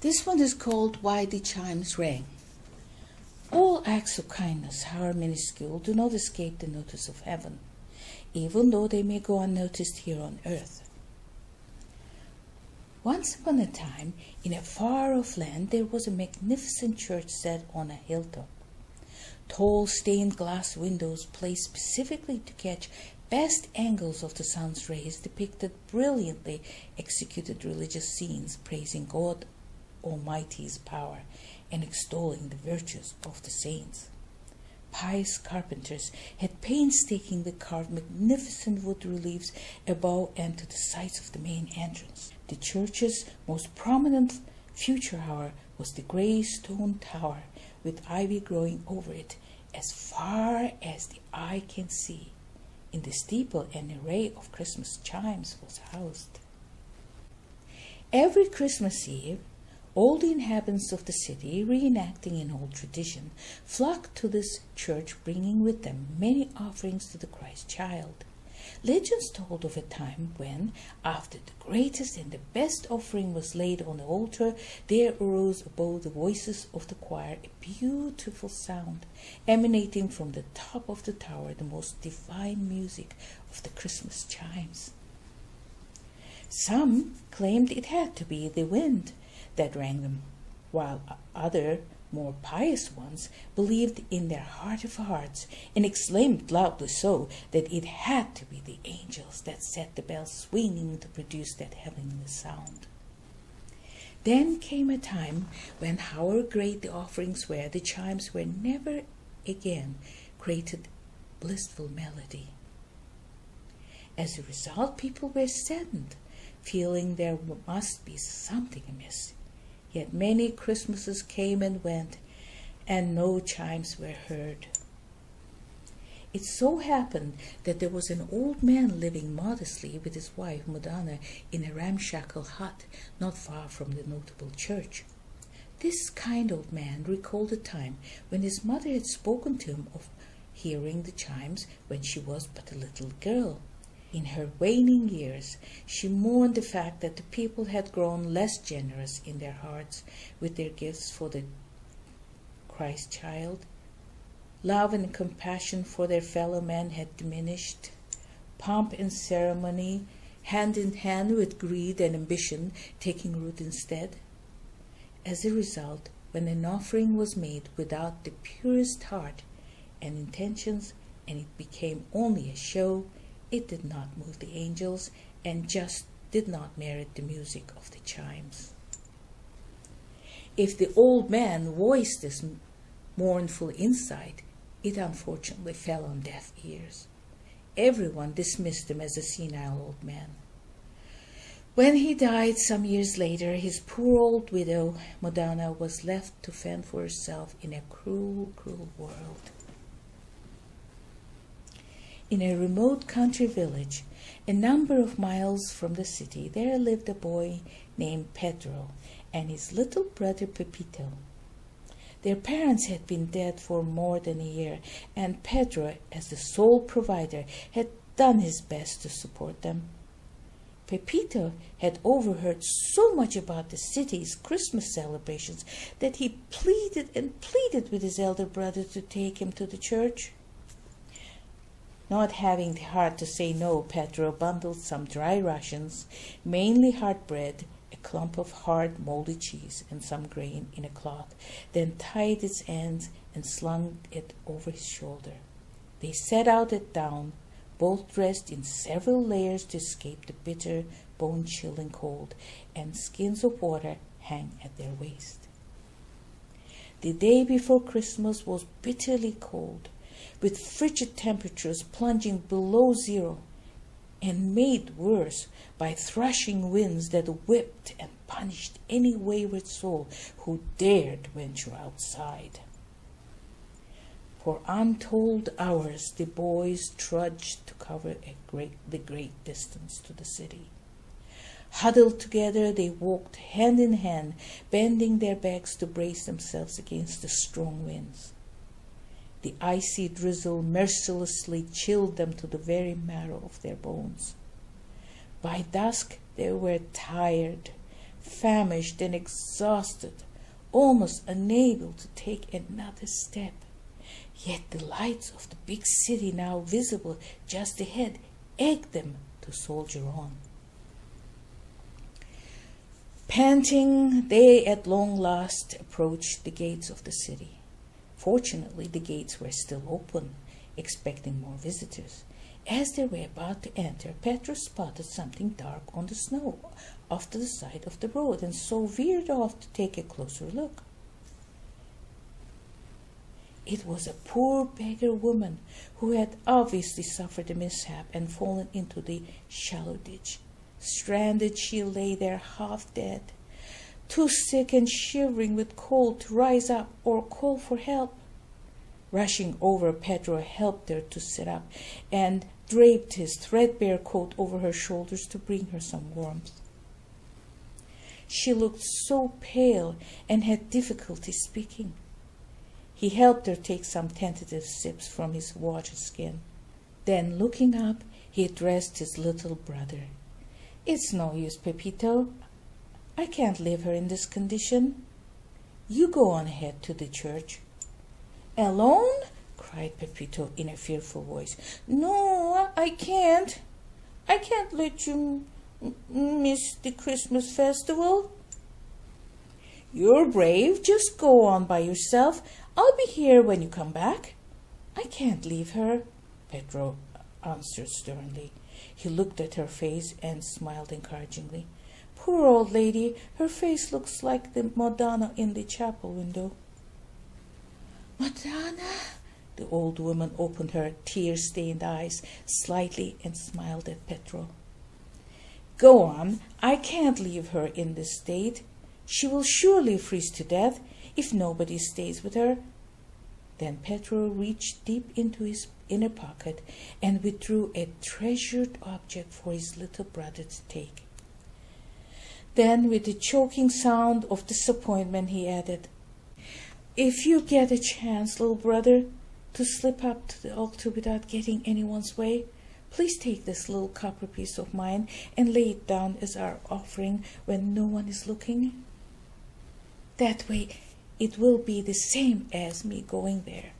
This one is called Why the Chimes Rang. All acts of kindness, however minuscule, do not escape the notice of heaven, even though they may go unnoticed here on earth. Once upon a time, in a far-off land, there was a magnificent church set on a hilltop. Tall stained glass windows placed specifically to catch best angles of the sun's rays depicted brilliantly executed religious scenes praising God Almighty's power and extolling the virtues of the saints. Pious carpenters had painstakingly carved magnificent wood reliefs above and to the sides of the main entrance. The church's most prominent feature, however, was the grey stone tower with ivy growing over it as far as the eye can see. In the steeple, an array of Christmas chimes was housed. Every Christmas Eve, all the inhabitants of the city, reenacting an old tradition, flocked to this church, bringing with them many offerings to the Christ child. Legends told of a time when, after the greatest and the best offering was laid on the altar, there arose above the voices of the choir a beautiful sound, emanating from the top of the tower, the most divine music of the Christmas chimes. Some claimed it had to be the wind that rang them, while other, more pious ones, believed in their heart of hearts and exclaimed loudly so that it had to be the angels that set the bells swinging to produce that heavenly sound. Then came a time when, however great the offerings were, the chimes were never again created blissful melody. As a result, people were saddened, feeling there must be something amiss. Yet many Christmases came and went, and no chimes were heard. It so happened that there was an old man living modestly with his wife Madonna in a ramshackle hut not far from the notable church. This kind old man recalled a time when his mother had spoken to him of hearing the chimes when she was but a little girl. In her waning years, she mourned the fact that the people had grown less generous in their hearts with their gifts for the Christ child. Love and compassion for their fellow men had diminished. Pomp and ceremony, hand in hand with greed and ambition, taking root instead. As a result, when an offering was made without the purest heart and intentions, and it became only a show, it did not move the angels and just did not merit the music of the chimes. If the old man voiced this mournful insight, it unfortunately fell on deaf ears. Everyone dismissed him as a senile old man. When he died some years later, his poor old widow, Madonna, was left to fend for herself in a cruel, cruel world. In a remote country village, a number of miles from the city, there lived a boy named Pedro and his little brother Pepito. Their parents had been dead for more than a year, and Pedro, as the sole provider, had done his best to support them. Pepito had overheard so much about the city's Christmas celebrations that he pleaded and pleaded with his elder brother to take him to the church. Not having the heart to say no, Pedro bundled some dry rations, mainly hard bread, a clump of hard moldy cheese, and some grain in a cloth, then tied its ends and slung it over his shoulder. They set out at dawn, both dressed in several layers to escape the bitter, bone-chilling cold, and skins of water hang at their waist. The day before Christmas was bitterly cold, with frigid temperatures plunging below zero, and made worse by thrashing winds that whipped and punished any wayward soul who dared venture outside. For untold hours the boys trudged to cover the great distance to the city. Huddled together, they walked hand in hand, bending their backs to brace themselves against the strong winds. The icy drizzle mercilessly chilled them to the very marrow of their bones. By dusk they were tired, famished and exhausted, almost unable to take another step. Yet the lights of the big city, now visible just ahead, egged them to soldier on. Panting, they at long last approached the gates of the city. Fortunately, the gates were still open, expecting more visitors. As they were about to enter, Petro spotted something dark on the snow off to the side of the road, and so veered off to take a closer look. It was a poor beggar woman who had obviously suffered a mishap and fallen into the shallow ditch. Stranded, she lay there half dead, too sick and shivering with cold to rise up or call for help. Rushing over, Pedro helped her to sit up and draped his threadbare coat over her shoulders to bring her some warmth. She looked so pale and had difficulty speaking. He helped her take some tentative sips from his water skin. Then, looking up, he addressed his little brother. "It's no use, Pepito. I can't leave her in this condition. You go on ahead to the church." "Alone?" cried Pepito in a fearful voice. "No, I can't. I can't let you miss the Christmas festival." "You're brave. Just go on by yourself. I'll be here when you come back." "I can't leave her," Pedro answered sternly. He looked at her face and smiled encouragingly. "Poor old lady, her face looks like the Madonna in the chapel window." "Madonna?" The old woman opened her tear-stained eyes slightly and smiled at Pedro. "Go on. I can't leave her in this state. She will surely freeze to death if nobody stays with her." Then Pedro reached deep into his inner pocket and withdrew a treasured object for his little brother to take. Then, with a choking sound of disappointment, he added, "If you get a chance, little brother, to slip up to the altar without getting anyone's way, please take this little copper piece of mine and lay it down as our offering when no one is looking. That way it will be the same as me going there."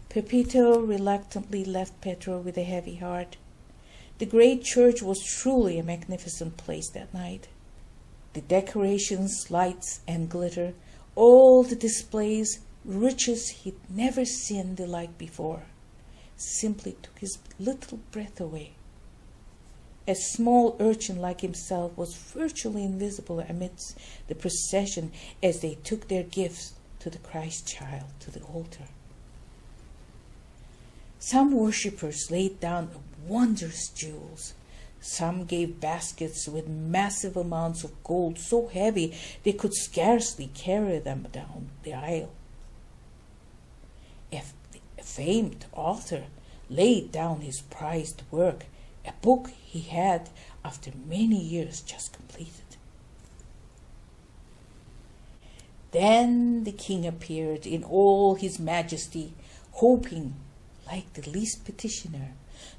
Pepito reluctantly left Pedro with a heavy heart. The great church was truly a magnificent place that night. The decorations, lights, and glitter, all the displays, riches he'd never seen the like before, simply took his little breath away. A small urchin like himself was virtually invisible amidst the procession as they took their gifts to the Christ child to the altar. Some worshippers laid down wondrous jewels. Some gave baskets with massive amounts of gold so heavy they could scarcely carry them down the aisle. A famed author laid down his prized work, a book he had, after many years, just completed. Then the king appeared in all his majesty, hoping, like the least petitioner,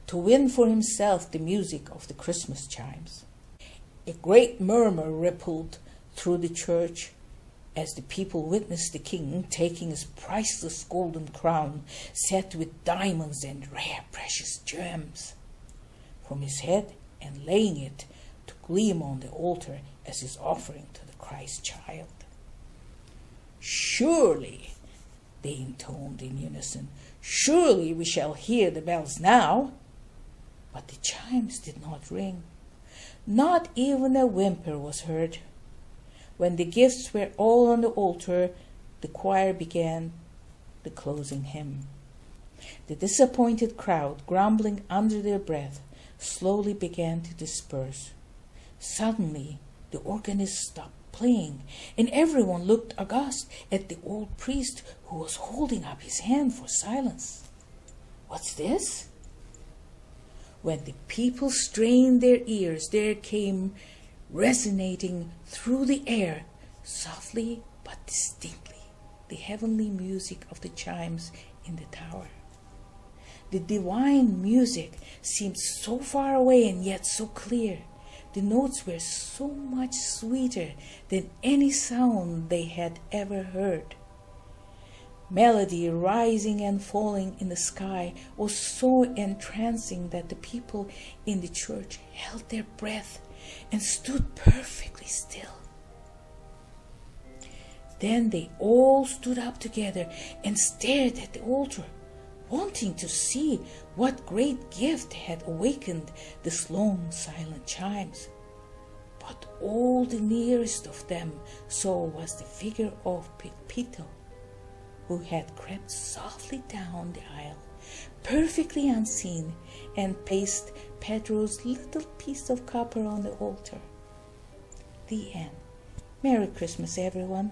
to win for himself the music of the Christmas chimes. A great murmur rippled through the church as the people witnessed the king taking his priceless golden crown set with diamonds and rare precious gems from his head and laying it to gleam on the altar as his offering to the Christ child. "Surely," they intoned in unison, "surely we shall hear the bells now." But the chimes did not ring. Not even a whimper was heard. When the gifts were all on the altar, the choir began the closing hymn. The disappointed crowd, grumbling under their breath, slowly began to disperse. Suddenly, the organist stopped playing, and everyone looked aghast at the old priest who was holding up his hand for silence. "What's this?" When the people strained their ears, there came, resonating through the air, softly but distinctly, the heavenly music of the chimes in the tower. The divine music seemed so far away and yet so clear. The notes were so much sweeter than any sound they had ever heard. Melody rising and falling in the sky was so entrancing that the people in the church held their breath and stood perfectly still. Then they all stood up together and stared at the altar, wanting to see what great gift had awakened the long silent chimes. But all the nearest of them saw was the figure of Pepito, who had crept softly down the aisle, perfectly unseen, and placed Pedro's little piece of copper on the altar. The end. Merry Christmas, everyone.